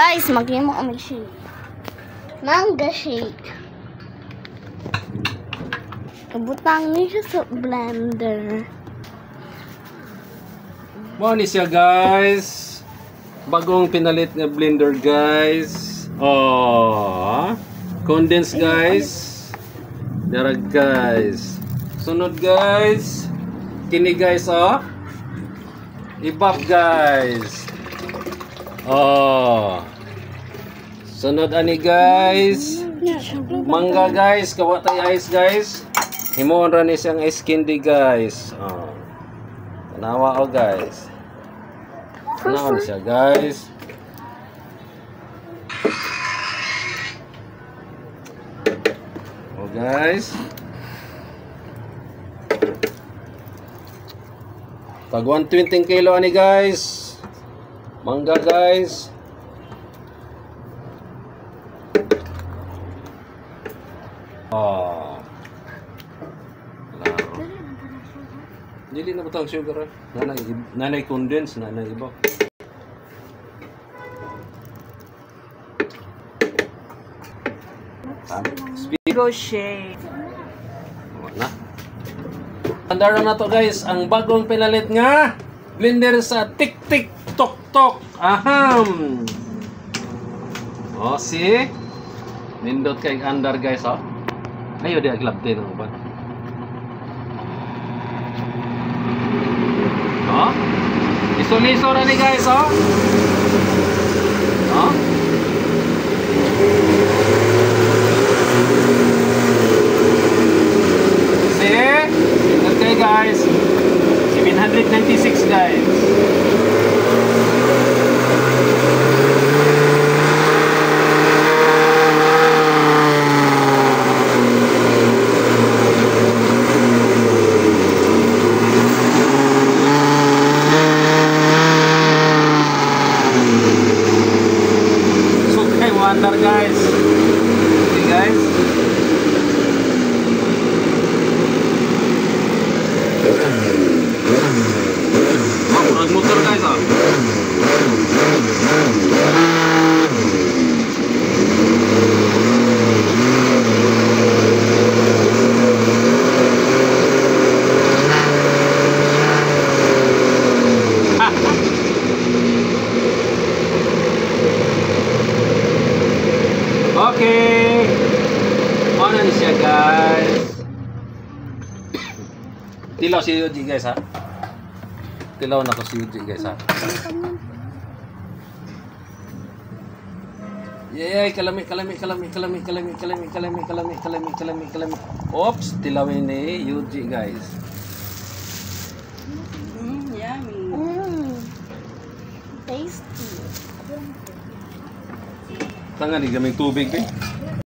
Guys, mag-imo kami shake. Manga shake. Kabutang niya siya sa blender. Mo ni siya guys. Bagong pinalit na blender guys. Oh. Condense guys. Darag guys. Sunod guys. Kini guys oh. Ibab guys. Oh. Sunod ani guys. Mangga guys, kawatay ice guys. Himon ra ni siyang ice candy guys. Oh. Tanawa o guys. Tanawa ni siya guys. Oh guys. Tag 120 kilo ani guys. Mangga guys. Oh. Dili na butang sugar. Nanay condense, nanay iba. Speed Go shake. na. Tandaan na to guys, ang bagong pinalit nga blender sa Tik Tik Tok Tok. Aham. Oh, si nindot kay andar guys, oh. Ayo dia glabte ng uban. Oh. Iso-liso na ni guys, oh. Oh. See? Okay guys. 796 guys. Wonder guys. Okay guys. Oh, motor guys ah. Okay. Ano na siya guys? Tilaw si Yuji guys ha. Tilaw na to si Yuji guys ha. Yay, kalami. Oops, tilawin ni Yuji guys. Yummy. Tasty. Tangan ni gaming tubig eh.